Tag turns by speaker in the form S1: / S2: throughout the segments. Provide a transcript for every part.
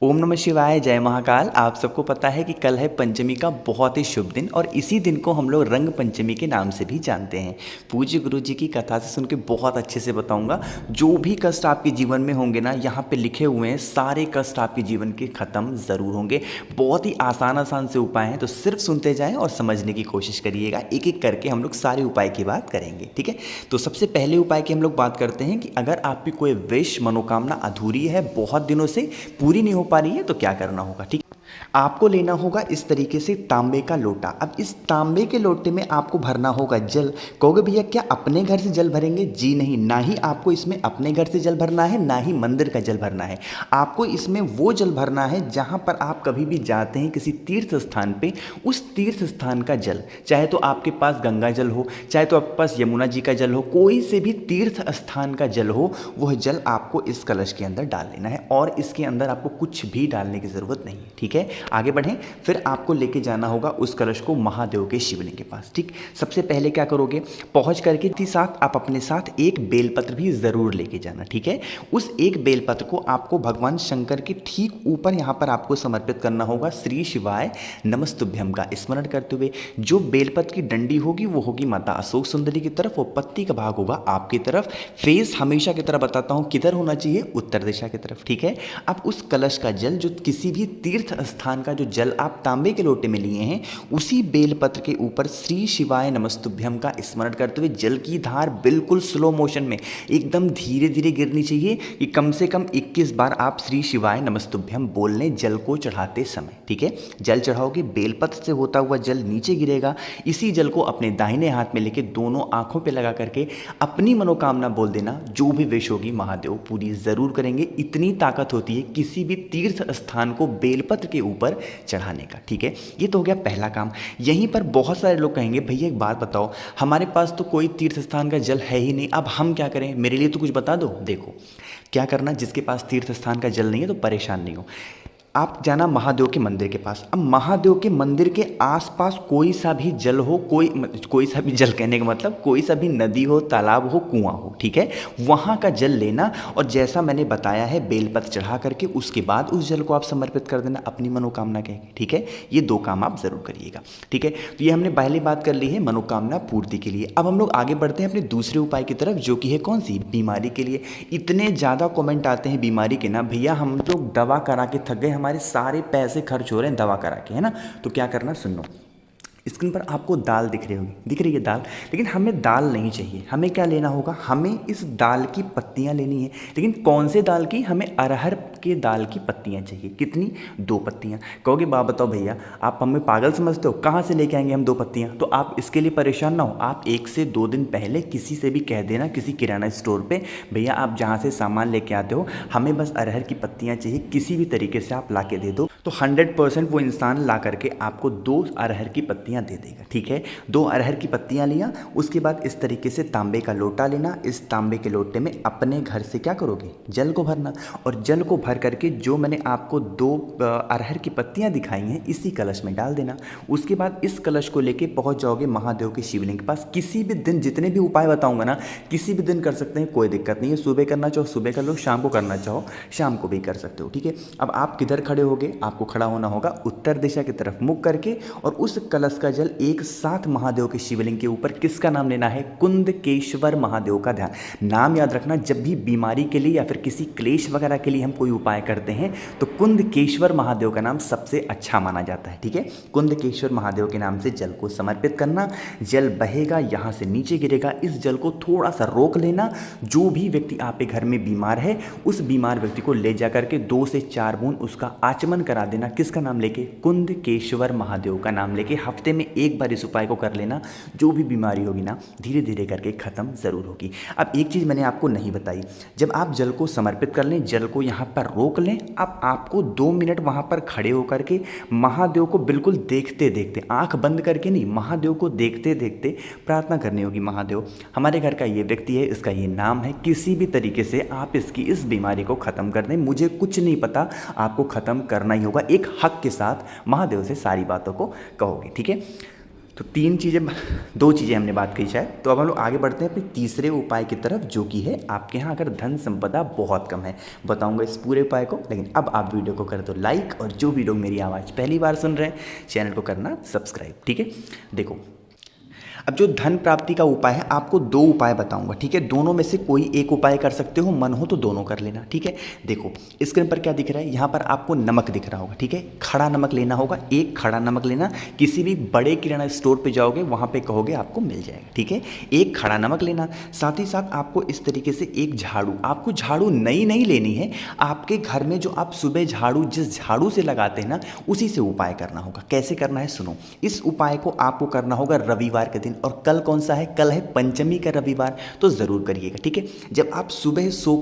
S1: ओम नमः शिवाय, जय महाकाल। आप सबको पता है कि कल है पंचमी का बहुत ही शुभ दिन और इसी दिन को हम लोग रंग पंचमी के नाम से भी जानते हैं। पूज्य गुरु जी की कथा से सुन के बहुत अच्छे से बताऊंगा। जो भी कष्ट आपके जीवन में होंगे ना, यहाँ पे लिखे हुए हैं, सारे कष्ट आपके जीवन के खत्म ज़रूर होंगे। बहुत ही आसान आसान से उपाय हैं, तो सिर्फ सुनते जाएँ और समझने की कोशिश करिएगा। एक एक करके हम लोग सारे उपाय की बात करेंगे, ठीक है। तो सबसे पहले उपाय की हम लोग बात करते हैं कि अगर आपकी कोई विश मनोकामना अधूरी है, बहुत दिनों से पूरी नहीं हो पा रही है, तो क्या करना होगा, ठीक। आपको लेना होगा इस तरीके से तांबे का लोटा। अब इस तांबे के लोटे में आपको भरना होगा जल। कहोगे भैया क्या अपने घर से जल भरेंगे? जी नहीं, ना ही आपको इसमें अपने घर से जल भरना है, ना ही मंदिर का जल भरना है। आपको इसमें वो जल भरना है जहाँ पर आप कभी भी जाते हैं किसी तीर्थ स्थान पे, उस तीर्थ स्थान का जल, चाहे तो आपके पास गंगा जल हो, चाहे तो आपके पास यमुना जी का जल हो, कोई से भी तीर्थ स्थान का जल हो, वह जल आपको इस कलश के अंदर डाल लेना है और इसके अंदर आपको कुछ भी डालने की ज़रूरत नहीं है, ठीक है। आगे बढ़ें। फिर आपको लेके जाना होगा उस कलश को महादेव के शिवलिंग के पास, ठीक। सबसे पहले क्या करोगे, पहुंच करके साथ आप अपने साथ एक बेलपत्र भी ज़रूर लेके जाना, ठीक है। उस एक बेलपत्र को आपको भगवान शंकर के ठीक ऊपर यहाँ पर आपको समर्पित करना होगा। श्री शिवाय नमस्तुभ्यम का स्मरण करते हुए जो बेलपत्र की डंडी होगी वो होगी माता अशोक सुंदरी की तरफ, वो पत्ती का भाग होगा आपकी तरफ। फेस हमेशा की तरह बताता हूँ किधर होना चाहिए, उत्तर दिशा की तरफ, ठीक है। अब उस कलश का जल, जो किसी भी तीर्थ स्थान का जो जल आप तांबे के लोटे में लिए हैं, उसी बेलपत्र के ऊपर श्री शिवाय नमस्तुभ्यम का स्मरण करते हुए जल की धार बिल्कुल स्लो मोशन में एकदम धीरे धीरे गिरनी चाहिए कि कम से कम 21 बार आप श्री शिवाय नमस्तुभ्यम बोल लें जल को चढ़ाते समय, ठीक है। जल चढ़ाओगे, बेलपत्र से होता हुआ जल नीचे गिरेगा। इसी जल को अपने दाहिने हाथ में लेके दोनों आंखों पे लगा करके अपनी मनोकामना बोल देना। जो भी विश होगी महादेव पूरी जरूर करेंगे। इतनी ताकत होती है किसी भी तीर्थ स्थान को बेलपत्र के ऊपर चढ़ाने का, ठीक है। ये तो हो गया पहला काम। यहीं पर बहुत सारे लोग कहेंगे भैया एक बात बताओ, हमारे पास तो कोई तीर्थ स्थान का जल है ही नहीं, अब हम क्या करें, मेरे लिए तो कुछ बता दो। देखो क्या करना, जिसके पास तीर्थ स्थान का जल नहीं है तो परेशान नहीं हो, आप जाना महादेव के मंदिर के पास। अब महादेव के मंदिर के आसपास कोई सा भी जल हो, कोई सा भी जल कहने का मतलब कोई सा भी नदी हो, तालाब हो, कुआं हो, ठीक है, वहाँ का जल लेना और जैसा मैंने बताया है बेलपत्र चढ़ा करके उसके बाद उस जल को आप समर्पित कर देना अपनी मनोकामना के, ठीक है। ये दो काम आप ज़रूर करिएगा, ठीक है। तो ये हमने पहली बात कर ली है मनोकामना पूर्ति के लिए। अब हम लोग आगे बढ़ते हैं अपने दूसरे उपाय की तरफ, जो कि है कौन सी, बीमारी के लिए। इतने ज़्यादा कॉमेंट आते हैं बीमारी के ना, भैया हम लोग दवा करा के थक गए, हमारे सारे पैसे खर्च हो रहे हैं दवा करा के, है ना। तो क्या करना, सुनो। स्क्रीन पर आपको दाल दिख रही होगी, दिख रही है दाल, लेकिन हमें दाल नहीं चाहिए। हमें क्या लेना होगा, हमें इस दाल की पत्तियां लेनी है। लेकिन कौन से दाल की, हमें अरहर के दाल की पत्तियां चाहिए। कितनी, 2 पत्तियां। कहोगे बा बताओ भैया आप हमें पागल समझते हो, कहाँ से लेके आएंगे हम 2 पत्तियां। तो आप इसके लिए परेशान ना हो, आप 1 से 2 दिन पहले किसी से भी कह देना, किसी किराना स्टोर पर, भैया आप जहाँ से सामान लेके आते हो हमें बस अरहर की पत्तियाँ चाहिए, किसी भी तरीके से आप ला के दे दो। तो 100% वो इंसान ला करके आपको 2 अरहर की पत्तियाँ दे देगा, ठीक है। 2 अरहर की पत्तियां लिया, उसके बाद इस तरीके से तांबे का लोटा लेना। इस तांबे के लोटे में अपने घर से क्या करोगे, जल को भरना और जल को भर करके जो मैंने आपको 2 अरहर की पत्तियां दिखाई हैं इसी कलश में डाल देना। उसके बाद इस कलश को लेके पहुंच जाओगे महादेव के शिवलिंग के पास। किसी भी दिन, जितने भी उपाय बताऊंगा ना, किसी भी दिन कर सकते हैं, कोई दिक्कत नहीं है। सुबह करना चाहो सुबह कर लो, शाम को करना चाहो शाम को भी कर सकते हो, ठीक है। अब आप किधर खड़े होगे, आपको खड़ा होना होगा उत्तर दिशा की तरफ मुख करके और उस कलश का जल एक साथ महादेव के शिवलिंग के ऊपर, किसका नाम लेना है, कुंदकेश्वर महादेव का। ध्यान, नाम याद रखना। जब भी बीमारी के लिए या फिर किसी क्लेश वगैरह के लिए हम कोई उपाय करते हैं तो कुंदकेश्वर महादेव का नाम सबसे अच्छा माना जाता है, ठीक है। कुंदकेश्वर महादेव के नाम से जल को समर्पित करना। जल बहेगा, यहाँ से नीचे गिरेगा, इस जल को थोड़ा सा रोक लेना। जो भी व्यक्ति आपके घर में बीमार है उस बीमार व्यक्ति को ले जा करके 2 से 4 बूंद उसका आचमन करा देना। किसका नाम लेके, कुंदकेश्वर महादेव का नाम लेके। हफ्ते में एक बार इस उपाय को कर लेना, जो भी बीमारी होगी ना धीरे धीरे करके खत्म जरूर होगी। अब एक चीज मैंने आपको नहीं बताई, जब आप जल को समर्पित कर लें, जल को यहाँ पर रोक लें। अब आपको 2 मिनट वहाँ पर खड़े होकर के महादेव को बिल्कुल देखते देखते, आंख बंद करके नहीं, महादेव को देखते देखते प्रार्थना करनी होगी। महादेव हमारे घर का ये व्यक्ति है, इसका ये नाम है, किसी भी तरीके से आप इसकी इस बीमारी को खत्म कर दें। मुझे कुछ नहीं पता, आपको खत्म करना ही होगा। एक हक के साथ महादेव से सारी बातों को कहोगे, ठीक है। तो दो चीज़ें हमने बात की शायद। तो अब हम लोग आगे बढ़ते हैं अपने तीसरे उपाय की तरफ, जो कि है आपके यहाँ अगर धन संपदा बहुत कम है। बताऊंगा इस पूरे उपाय को, लेकिन अब आप वीडियो को कर दो लाइक, और जो भी लोग मेरी आवाज़ पहली बार सुन रहे हैं चैनल को करना सब्सक्राइब, ठीक है। देखो, अब जो धन प्राप्ति का उपाय है, आपको दो उपाय बताऊंगा, ठीक है। दोनों में से कोई एक उपाय कर सकते हो, मन हो तो दोनों कर लेना, ठीक है। देखो स्क्रीन पर क्या दिख रहा है, यहाँ पर आपको नमक दिख रहा होगा, ठीक है। खड़ा नमक लेना होगा, एक खड़ा नमक लेना। किसी भी बड़े किराना स्टोर पे जाओगे, वहाँ पे कहोगे आपको मिल जाएगा, ठीक है। एक खड़ा नमक लेना, साथ ही साथ आपको इस तरीके से एक झाड़ू, आपको झाड़ू नई नहीं लेनी है, आपके घर में जो आप सुबह झाड़ू जिस झाड़ू से लगाते हैं ना, उसी से उपाय करना होगा। कैसे करना है सुनो। इस उपाय को आपको करना होगा रविवार के दिन, और कल कौन सा है, कल है पंचमी का रविवार, तो ज़रूर करिएगा, ठीक है। जब आप सुबह सो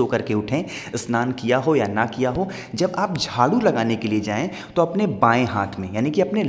S1: करके उठें, स्नान किया हो या ना किया हो, जब आप झाड़ू लगाने के लिए जाएं तो अपने बाएं हाथ में, यानी कि अपने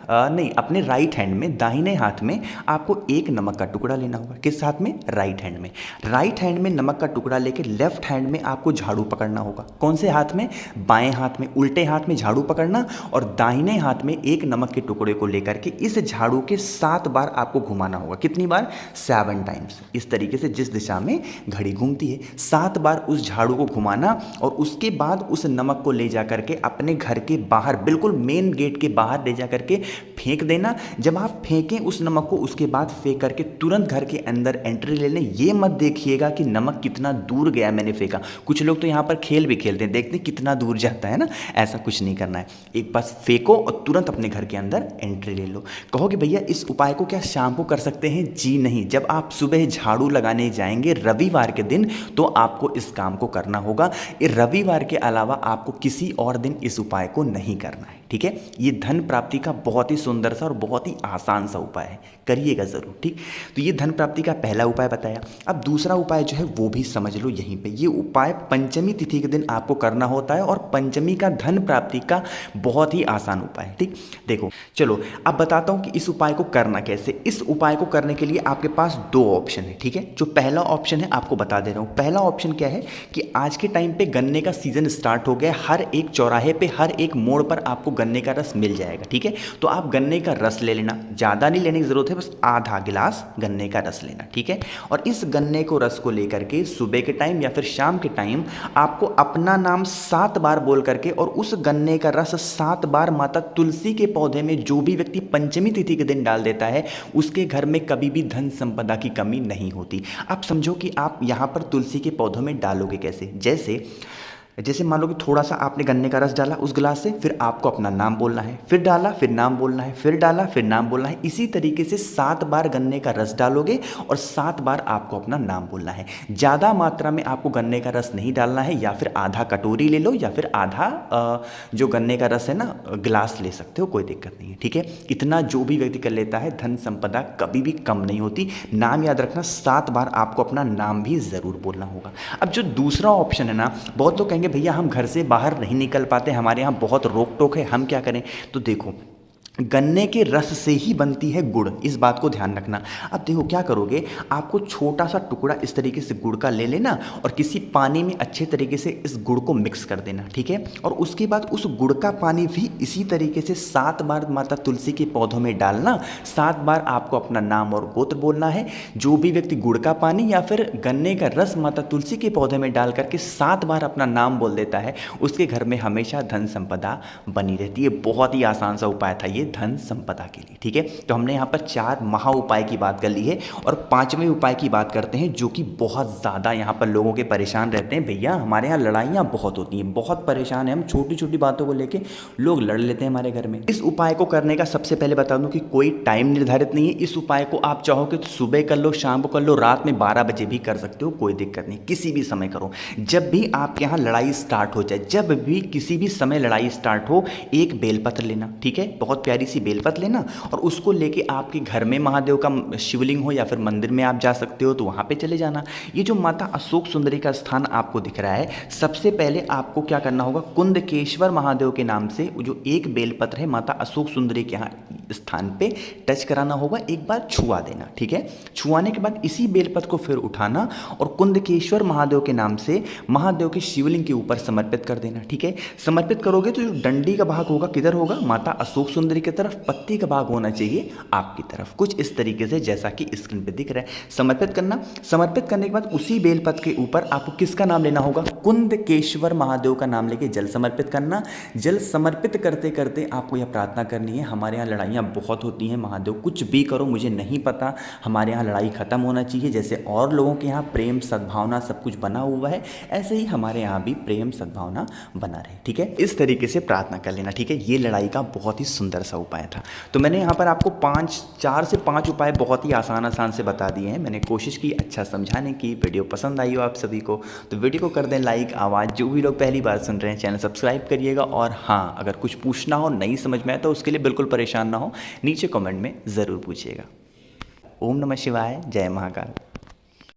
S1: अपने राइट हैंड में, दाहिने हाथ में आपको एक नमक का टुकड़ा लेना होगा। किस हाथ में, राइट हैंड में। राइट हैंड में नमक का टुकड़ा लेके लेफ्ट हैंड में आपको झाड़ू पकड़ना होगा। कौन से हाथ में, बाएं हाथ में। उल्टे हाथ में झाड़ू पकड़ना, और दाहिने हाथ में एक नमक के टुकड़े को लेकर के इस झाड़ू के 7 बार आपको घुमाना होगा। कितनी बार, 7 टाइम्स। इस तरीके से जिस दिशा में घड़ी घूमती है, 7 बार उस झाड़ू को घुमाना, और उसके बाद उस नमक को ले जा करके अपने घर के बाहर, बिल्कुल मेन गेट के बाहर ले जा करके फेंक देना। जब आप फेंकें उस नमक को, उसके बाद फेंक करके तुरंत घर के अंदर एंट्री ले लें। ये मत देखिएगा कि नमक कितना दूर गया मैंने फेंका। कुछ लोग तो यहाँ पर खेल भी खेलते हैं, देखते हैं कितना दूर जाता है ना। ऐसा कुछ नहीं करना है, एक बार फेंको और तुरंत अपने घर के अंदर एंट्री ले लो। कहोगे भैया इस उपाय को क्या शाम को कर सकते हैं? जी नहीं, जब आप सुबह झाड़ू लगाने जाएंगे रविवार के दिन, तो आपको इस काम को करना होगा। ये रविवार के अलावा आपको किसी और दिन इस उपाय को नहीं करना है, ठीक है। ये धन प्राप्ति का बहुत ही सुंदर सा और बहुत ही आसान सा उपाय है, करिएगा ज़रूर, ठीक। तो ये धन प्राप्ति का पहला उपाय बताया। अब दूसरा उपाय जो है वो भी समझ लो यहीं पे। ये उपाय पंचमी तिथि के दिन आपको करना होता है, और पंचमी का धन प्राप्ति का बहुत ही आसान उपाय है, ठीक। देखो चलो अब बताता हूँ कि इस उपाय को करना कैसे। इस उपाय को करने के लिए आपके पास 2 ऑप्शन है, ठीक है। जो पहला ऑप्शन है आपको बता दे रहा हूँ। पहला ऑप्शन क्या है कि आज के टाइम पे गन्ने का सीजन स्टार्ट हो गया, हर एक चौराहे पे, हर एक मोड़ पर आपको गन्ने का रस मिल जाएगा, ठीक है। तो आप गन्ने का रस ले लेना, ज़्यादा नहीं लेने की ज़रूरत है, बस आधा गिलास गन्ने का रस लेना, ठीक है। और इस गन्ने को रस को लेकर के सुबह के टाइम या फिर शाम के टाइम आपको अपना नाम 7 बार बोल करके, और उस गन्ने का रस 7 बार माता तुलसी के पौधे में जो भी व्यक्ति पंचमी तिथि के दिन डाल देता है, उसके घर में कभी भी धन संपदा की कमी नहीं होती। आप समझो कि आप यहाँ पर तुलसी के पौधों में डालोगे कैसे। जैसे मान लो कि थोड़ा सा आपने गन्ने का रस डाला उस गिलास से, फिर आपको अपना नाम बोलना है, फिर डाला फिर नाम बोलना है, फिर डाला फिर नाम बोलना है। इसी तरीके से 7 बार गन्ने का रस डालोगे और 7 बार आपको अपना नाम बोलना है। ज़्यादा मात्रा में आपको गन्ने का रस नहीं डालना है, या फिर आधा कटोरी ले लो, या फिर आधा जो गन्ने का रस है ना गिलास ले सकते हो, कोई दिक्कत नहीं है, ठीक है। इतना जो भी व्यक्ति कर लेता है, धन संपदा कभी भी कम नहीं होती। नाम याद रखना, 7 बार आपको अपना नाम भी ज़रूर बोलना होगा। अब जो दूसरा ऑप्शन है ना, बहुत लोग कहेंगे भैया हम घर से बाहर नहीं निकल पाते, हमारे यहाँ बहुत रोक टोक है, हम क्या करें। तो देखो गन्ने के रस से ही बनती है गुड़, इस बात को ध्यान रखना। अब देखो क्या करोगे, आपको छोटा सा टुकड़ा इस तरीके से गुड़ का ले लेना, और किसी पानी में अच्छे तरीके से इस गुड़ को मिक्स कर देना, ठीक है। और उसके बाद उस गुड़ का पानी भी इसी तरीके से 7 बार माता तुलसी के पौधों में डालना। 7 बार आपको अपना नाम और गोत्र बोलना है। जो भी व्यक्ति गुड़ का पानी या फिर गन्ने का रस माता तुलसी के पौधे में डाल करके 7 बार अपना नाम बोल देता है, उसके घर में हमेशा धन संपदा बनी रहती है। बहुत ही आसान सा उपाय था ये धन संपदा के लिए, ठीक है। तो हमने यहाँ पर 4 महा उपाय की बात कर ली है, और 5वें उपाय की बात करते हैं, जो कि बहुत ज़्यादा यहाँ पर लोगों के परेशान रहते हैं। भैया हमारे यहाँ लड़ाइयाँ बहुत होती हैं, बहुत परेशान है हम, छोटी छोटी बातों को लेके लोग लड़ लेते हैं हमारे घर में। इस उपाय को करने का सबसे पहले बता दूं कि कोई टाइम निर्धारित नहीं है। इस उपाय को आप चाहो कि सुबह कर लो, शाम को कर लो, रात में 12 बजे भी कर सकते हो, कोई दिक्कत नहीं, किसी भी समय करो। जब भी आपके यहाँ लड़ाई स्टार्ट हो जाए, जब भी किसी भी समय लड़ाई स्टार्ट हो, एक बेलपत्र लेना, ठीक है, बहुत प्यारी सी बेलपत्र लेना, और उसको लेके आपके घर में महादेव का शिवलिंग हो या फिर मंदिर में आप जा सकते हो तो वहाँ पे चले जाना। ये जो माता अशोक सुंदरी का स्थान आपको दिख रहा है, सबसे पहले आपको क्या करना होगा, कुंदकेश्वर महादेव के नाम से जो एक बेलपत्र है माता अशोक सुंदरी के यहाँ स्थान पे टच कराना होगा, एक बार छुआ देना, ठीक है। छुआने के बाद इसी बेलपत्र को फिर उठाना और कुंदकेश्वर महादेव के नाम से महादेव के शिवलिंग के ऊपर समर्पित कर देना, ठीक है। समर्पित करोगे तो जो डंडी का भाग होगा किधर होगा, माता अशोक सुंदरी की तरफ, पत्ती का भाग होना चाहिए आपकी तरफ, कुछ इस तरीके से जैसा कि स्क्रीन पे दिख रहा है। समर्पित करना, समर्पित करने के बाद उसी बेलपत्र के ऊपर आपको किसका नाम लेना होगा, कुंदकेश्वर महादेव का नाम लेके जल समर्पित करना। जल समर्पित करते करते आपको यह प्रार्थना करनी है, हमारे यहाँ लड़ाइयाँ बहुत होती हैं महादेव, कुछ भी करो मुझे नहीं पता, हमारे यहाँ लड़ाई खत्म होना चाहिए। जैसे और लोगों के यहाँ प्रेम सद्भावना सब कुछ बना हुआ है, ऐसे ही हमारे यहाँ भी प्रेम सद्भावना बना रहे, ठीक है। इस तरीके से प्रार्थना कर लेना, ठीक है। ये लड़ाई का बहुत ही सुंदर सा उपाय था। तो मैंने यहाँ पर आपको 4 से 5 उपाय बहुत ही आसान आसान से बता दिए हैं। मैंने कोशिश की अच्छा समझाने की। वीडियो पसंद आई हो आप सभी को तो वीडियो को कर दें लाइक। आवाज़ जो भी लोग पहली बार सुन रहे हैं चैनल सब्सक्राइब करिएगा। और हाँ, अगर कुछ पूछना हो, नहीं समझ में आए तो उसके लिए बिल्कुल परेशान ना हो, नीचे कमेंट में ज़रूर पूछिएगा। ओम नमः शिवाय, जय महाकाल।